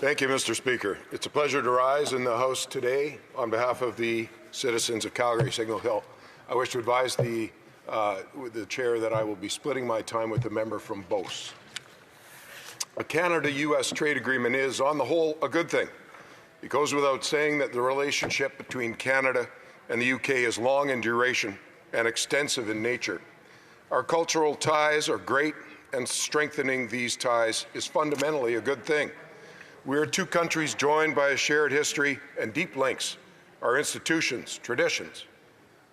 Thank you, Mr. Speaker. It's a pleasure to rise in the House today on behalf of the citizens of Calgary Signal Hill. I wish to advise the Chair that I will be splitting my time with the member from Beauce. A Canada-U.S. trade agreement is, on the whole, a good thing. It goes without saying that the relationship between Canada and the UK is long in duration and extensive in nature. Our cultural ties are great, and strengthening these ties is fundamentally a good thing. We are two countries joined by a shared history and deep links. Our institutions, traditions,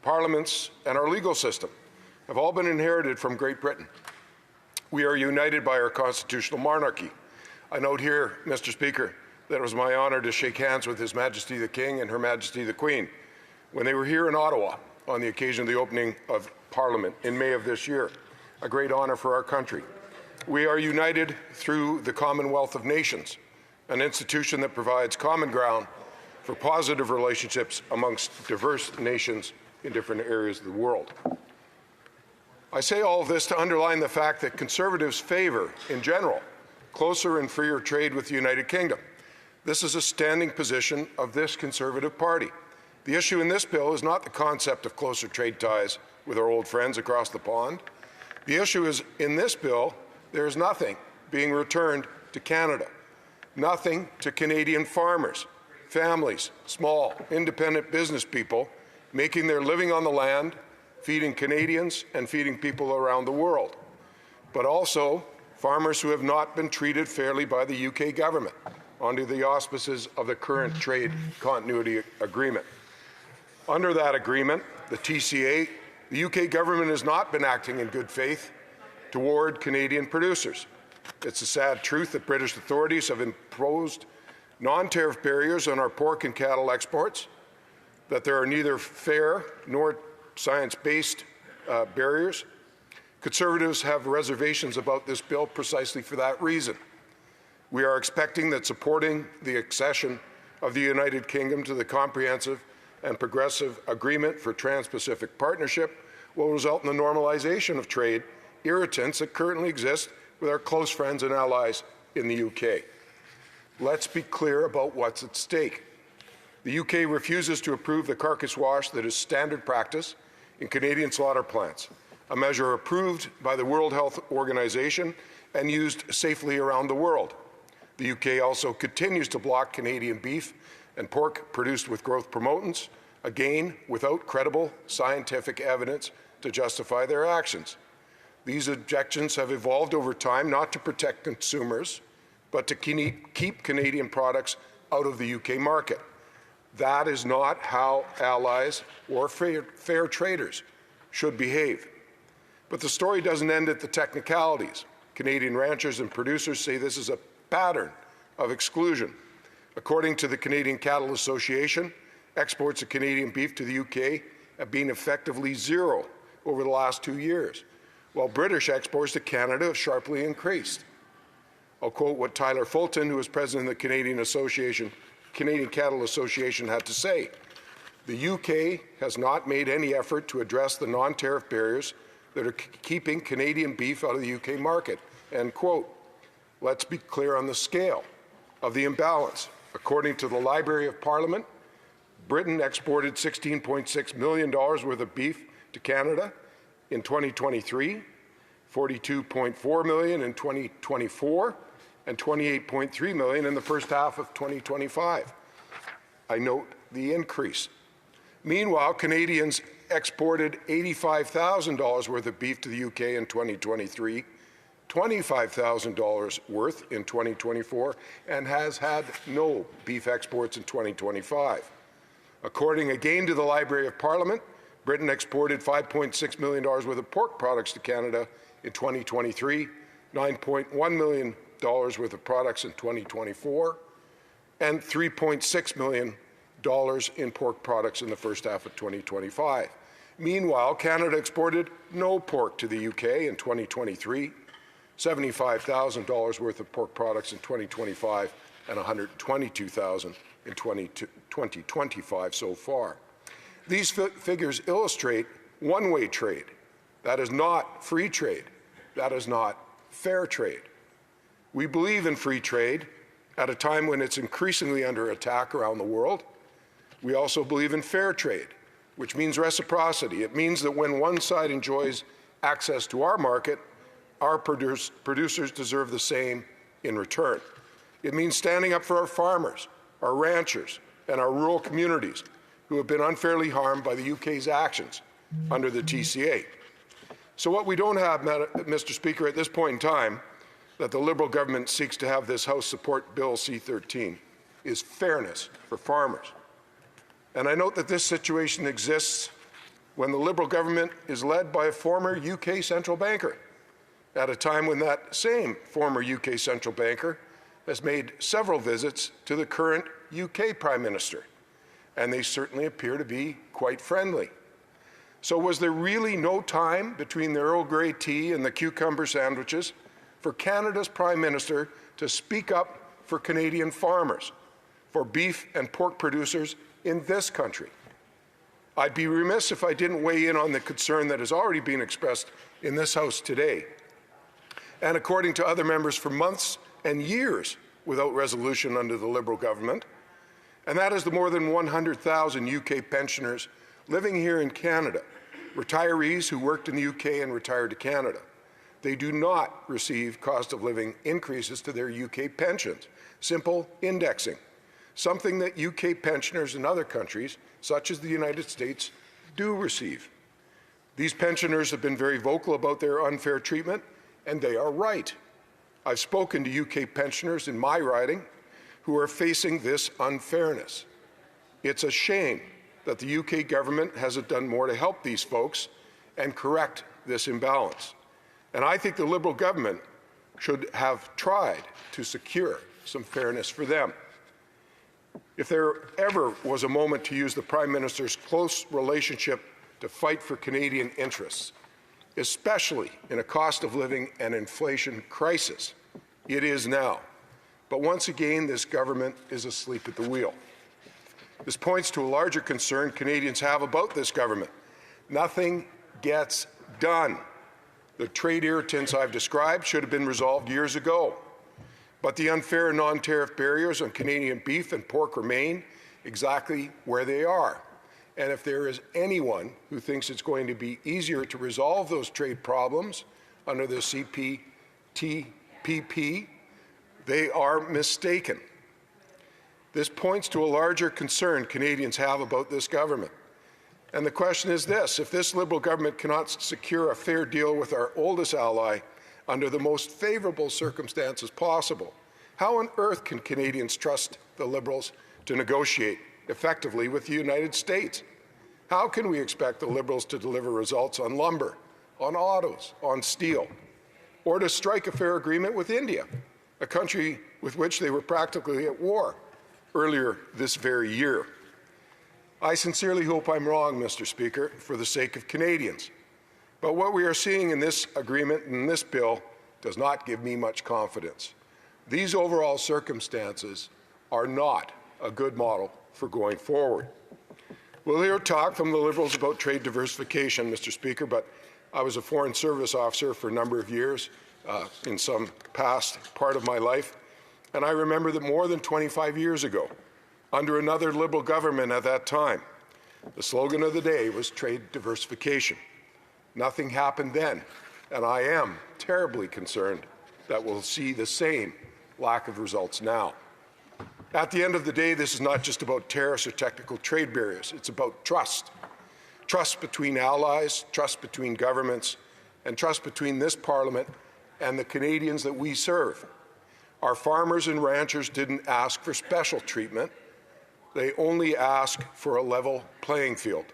parliaments, and our legal system have all been inherited from Great Britain. We are united by our constitutional monarchy. I note here, Mr. Speaker, that it was my honour to shake hands with His Majesty the King and Her Majesty the Queen when they were here in Ottawa on the occasion of the opening of Parliament in May of this year. A great honour for our country. We are united through the Commonwealth of Nations, an institution that provides common ground for positive relationships amongst diverse nations in different areas of the world. I say all of this to underline the fact that Conservatives favour, in general, closer and freer trade with the United Kingdom. This is a standing position of this Conservative Party. The issue in this bill is not the concept of closer trade ties with our old friends across the pond. The issue is, in this bill, there is nothing being returned to Canada. Nothing to Canadian farmers, families, small, independent business people making their living on the land, feeding Canadians and feeding people around the world, but also farmers who have not been treated fairly by the UK government under the auspices of the current trade continuity agreement. Under that agreement, the TCA, the UK government has not been acting in good faith toward Canadian producers. It's a sad truth that British authorities have imposed non-tariff barriers on our pork and cattle exports, that there are neither fair nor science-based barriers. Conservatives have reservations about this bill precisely for that reason. We are expecting that supporting the accession of the United Kingdom to the Comprehensive and Progressive Agreement for Trans-Pacific Partnership will result in the normalization of trade irritants that currently exist with our close friends and allies in the UK. Let's be clear about what's at stake. The UK refuses to approve the carcass wash that is standard practice in Canadian slaughter plants, a measure approved by the World Health Organization and used safely around the world. The UK also continues to block Canadian beef and pork produced with growth promotants, again without credible scientific evidence to justify their actions. These objections have evolved over time not to protect consumers, but to keep Canadian products out of the UK market. That is not how allies or fair traders should behave. But the story doesn't end at the technicalities. Canadian ranchers and producers say this is a pattern of exclusion. According to the Canadian Cattle Association, exports of Canadian beef to the UK have been effectively zero over the last 2 years, while British exports to Canada have sharply increased. I'll quote what Tyler Fulton, who is president of the Canadian Cattle Association, had to say. The UK has not made any effort to address the non-tariff barriers that are keeping Canadian beef out of the UK market, end quote. Let's be clear on the scale of the imbalance. According to the Library of Parliament, Britain exported $16.6 million worth of beef to Canada in 2023, $42.4 million in 2024, and $28.3 million in the first half of 2025. I note the increase. Meanwhile, Canadians exported $85,000 worth of beef to the UK in 2023, $25,000 worth in 2024, and has had no beef exports in 2025. According again to the Library of Parliament, Britain exported $5.6 million worth of pork products to Canada in 2023, $9.1 million worth of products in 2024, and $3.6 million in pork products in the first half of 2025. Meanwhile, Canada exported no pork to the UK in 2023, $75,000 worth of pork products in 2025, and $122,000 in 2025 so far. These figures illustrate one-way trade. That is not free trade. That is not fair trade. We believe in free trade at a time when it's increasingly under attack around the world. We also believe in fair trade, which means reciprocity. It means that when one side enjoys access to our market, our producers deserve the same in return. It means standing up for our farmers, our ranchers, and our rural communities who have been unfairly harmed by the UK's actions under the TCA. So what we don't have, Mr. Speaker, at this point in time, that the Liberal government seeks to have this House support Bill C-13, is fairness for farmers. And I note that this situation exists when the Liberal government is led by a former UK central banker, at a time when that same former UK central banker has made several visits to the current UK Prime Minister, and they certainly appear to be quite friendly. So was there really no time between the Earl Grey tea and the cucumber sandwiches for Canada's Prime Minister to speak up for Canadian farmers, for beef and pork producers in this country? I'd be remiss if I didn't weigh in on the concern that has already been expressed in this House today, and according to other members for months and years without resolution under the Liberal government, and that is the more than 100,000 UK pensioners living here in Canada, retirees who worked in the UK and retired to Canada. They do not receive cost of living increases to their UK pensions, simple indexing, something that UK pensioners in other countries, such as the United States, do receive. These pensioners have been very vocal about their unfair treatment, and they are right. I've spoken to UK pensioners in my riding who are facing this unfairness. It's a shame that the UK government hasn't done more to help these folks and correct this imbalance. And I think the Liberal government should have tried to secure some fairness for them. If there ever was a moment to use the Prime Minister's close relationship to fight for Canadian interests, especially in a cost of living and inflation crisis, it is now. But once again, this government is asleep at the wheel. This points to a larger concern Canadians have about this government. Nothing gets done. The trade irritants I've described should have been resolved years ago. But the unfair and non-tariff barriers on Canadian beef and pork remain exactly where they are. And if there is anyone who thinks it's going to be easier to resolve those trade problems under the CPTPP, they are mistaken. This points to a larger concern Canadians have about this government. And the question is this: if this Liberal government cannot secure a fair deal with our oldest ally under the most favourable circumstances possible, how on earth can Canadians trust the Liberals to negotiate effectively with the United States? How can we expect the Liberals to deliver results on lumber, on autos, on steel, or to strike a fair agreement with India, a country with which they were practically at war earlier this very year? I sincerely hope I'm wrong, Mr. Speaker, for the sake of Canadians. But what we are seeing in this agreement and in this bill does not give me much confidence. These overall circumstances are not a good model for going forward. We'll hear talk from the Liberals about trade diversification, Mr. Speaker, but I was a Foreign Service officer for a number of years in some past part of my life, and I remember that more than 25 years ago, under another Liberal government at that time, the slogan of the day was trade diversification. Nothing happened then, and I am terribly concerned that we'll see the same lack of results now. At the end of the day, this is not just about tariffs or technical trade barriers. It's about trust. Trust between allies, trust between governments, and trust between this Parliament and the Canadians that we serve. Our farmers and ranchers didn't ask for special treatment. They only ask for a level playing field,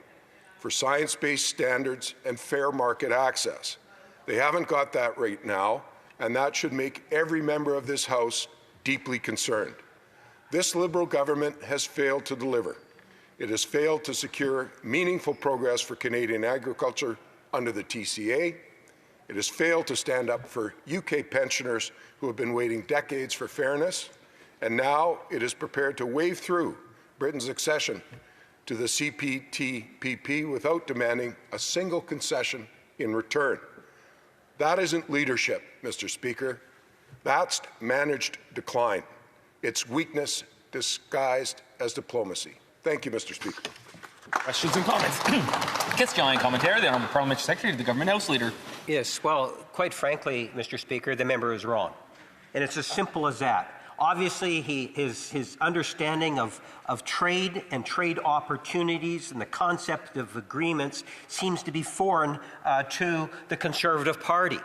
for science-based standards and fair market access. They haven't got that right now, and that should make every member of this House deeply concerned. This Liberal government has failed to deliver. It has failed to secure meaningful progress for Canadian agriculture under the TCA. It has failed to stand up for UK pensioners who have been waiting decades for fairness. And now it is prepared to wave through Britain's accession to the CPTPP without demanding a single concession in return. That isn't leadership, Mr. Speaker. That's managed decline. It's weakness disguised as diplomacy. Thank you, Mr. Speaker. Questions and comments. Question and commentary. The Honourable Parliamentary Secretary to the Government House Leader. Yes, well, quite frankly, Mr. Speaker, the member is wrong. And it's as simple as that. Obviously, his understanding of trade and trade opportunities and the concept of agreements seems to be foreign to the Conservative Party.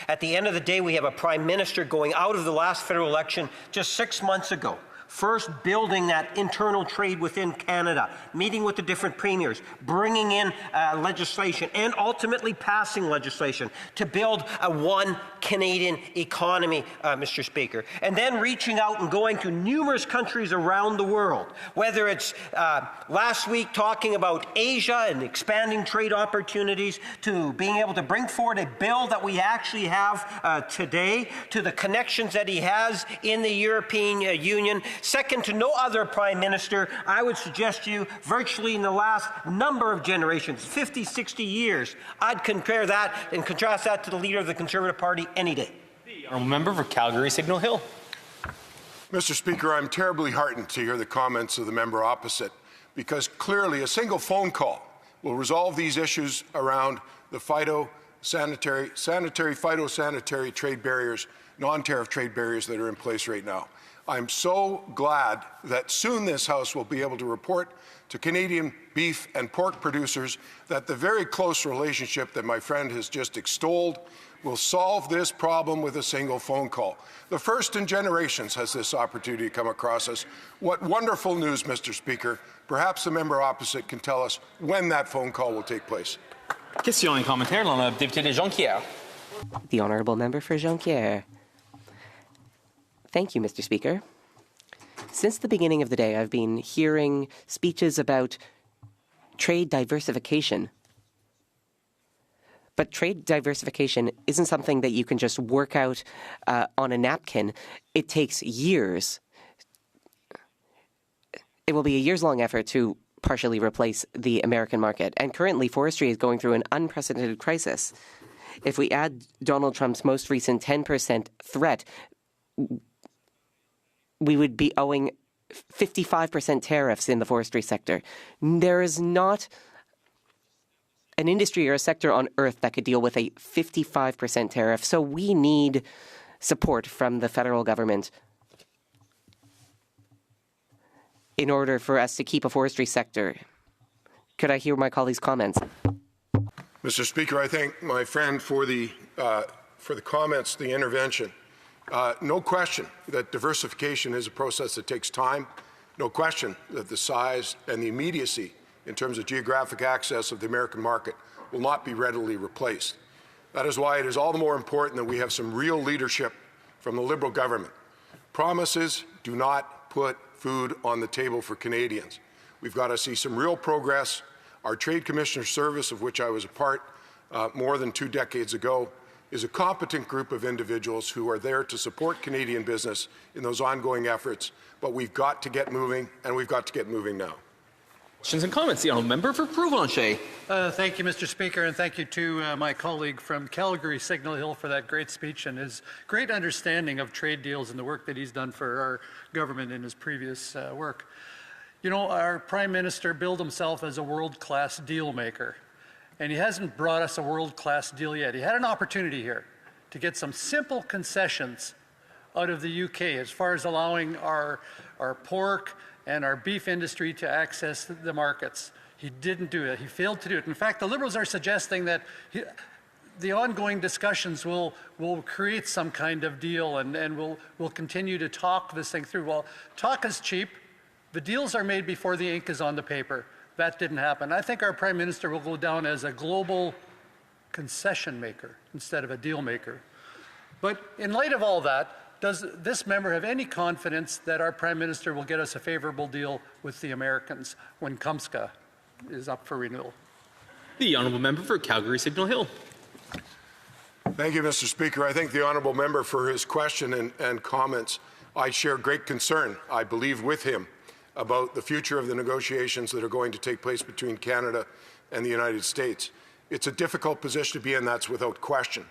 At the end of the day, we have a Prime Minister going out of the last federal election just 6 months ago, first building that internal trade within Canada, meeting with the different premiers, bringing in legislation, and ultimately passing legislation to build a one Canadian economy, Mr. Speaker. And then reaching out and going to numerous countries around the world, whether it's last week talking about Asia and expanding trade opportunities, to being able to bring forward a bill that we actually have today, to the connections that he has in the European Union. Second to no other Prime Minister, I would suggest to you, virtually in the last number of generations, 50, 60 years. I'd compare that and contrast that to the leader of the Conservative Party any day. The Honourable Member for Calgary Signal Hill. Mr. Speaker, I'm terribly heartened to hear the comments of the member opposite, because clearly a single phone call will resolve these issues around the phytosanitary trade barriers, non-tariff trade barriers that are in place right now. I'm so glad that soon this House will be able to report to Canadian beef and pork producers that the very close relationship that my friend has just extolled will solve this problem with a single phone call. The first in generations has this opportunity to come across us. What wonderful news, Mr. Speaker. Perhaps the member opposite can tell us when that phone call will take place. Question and commentaire. L'honorable député de Jonquière. The Honourable Member for Jonquière. Thank you, Mr. Speaker. Since the beginning of the day, I've been hearing speeches about trade diversification. But trade diversification isn't something that you can just work out on a napkin. It takes years. It will be a years-long effort to partially replace the American market. And currently, Forestry is going through an unprecedented crisis. If we add Donald Trump's most recent 10% threat, we would be owing 55% tariffs in the forestry sector. There is not an industry or a sector on earth that could deal with a 55% tariff. So we need support from the federal government in order for us to keep a forestry sector. Could I hear my colleagues' comments? Mr. Speaker, I thank my friend for the comments, the intervention. No question that diversification is a process that takes time. No question that the size and the immediacy in terms of geographic access of the American market will not be readily replaced. That is why it is all the more important that we have some real leadership from the Liberal government. Promises do not put food on the table for Canadians. We've got to see some real progress. Our Trade Commissioner Service, of which I was a part more than 2 decades ago, is a competent group of individuals who are there to support Canadian business in those ongoing efforts. But we've got to get moving, and we've got to get moving now. Questions and comments. The Honourable Member for Provencher. Thank you, Mr. Speaker, and thank you to my colleague from Calgary, Signal Hill, for that great speech and his great understanding of trade deals and the work that he's done for our government in his previous work. You know, our Prime Minister billed himself as a world-class deal maker, and he hasn't brought us a world-class deal yet. He had an opportunity here to get some simple concessions out of the UK as far as allowing our pork and our beef industry to access the markets. He didn't do it. He failed to do it. In fact, the Liberals are suggesting that the ongoing discussions will create some kind of deal, and we'll continue to talk this thing through. Well, talk is cheap. The deals are made before the ink is on the paper. That didn't happen. I think our Prime Minister will go down as a global concession maker instead of a deal maker. But in light of all that, does this member have any confidence that our Prime Minister will get us a favourable deal with the Americans when CUMSCA is up for renewal? The Honourable Member for Calgary Signal Hill. Thank you, Mr. Speaker. I thank the Honourable Member for his question and comments. I share great concern, I believe, with him about the future of the negotiations that are going to take place between Canada and the United States. It's a difficult position to be in, that's without question.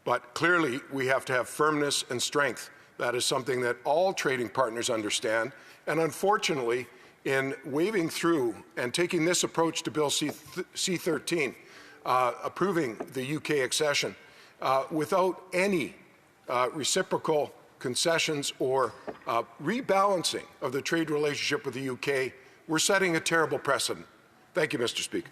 But clearly, we have to have firmness and strength That is something that all trading partners understand. And unfortunately, in waving through and taking this approach to Bill C-13, approving the UK accession, without any reciprocal concessions or rebalancing of the trade relationship with the UK, we're setting a terrible precedent. Thank you, Mr. Speaker.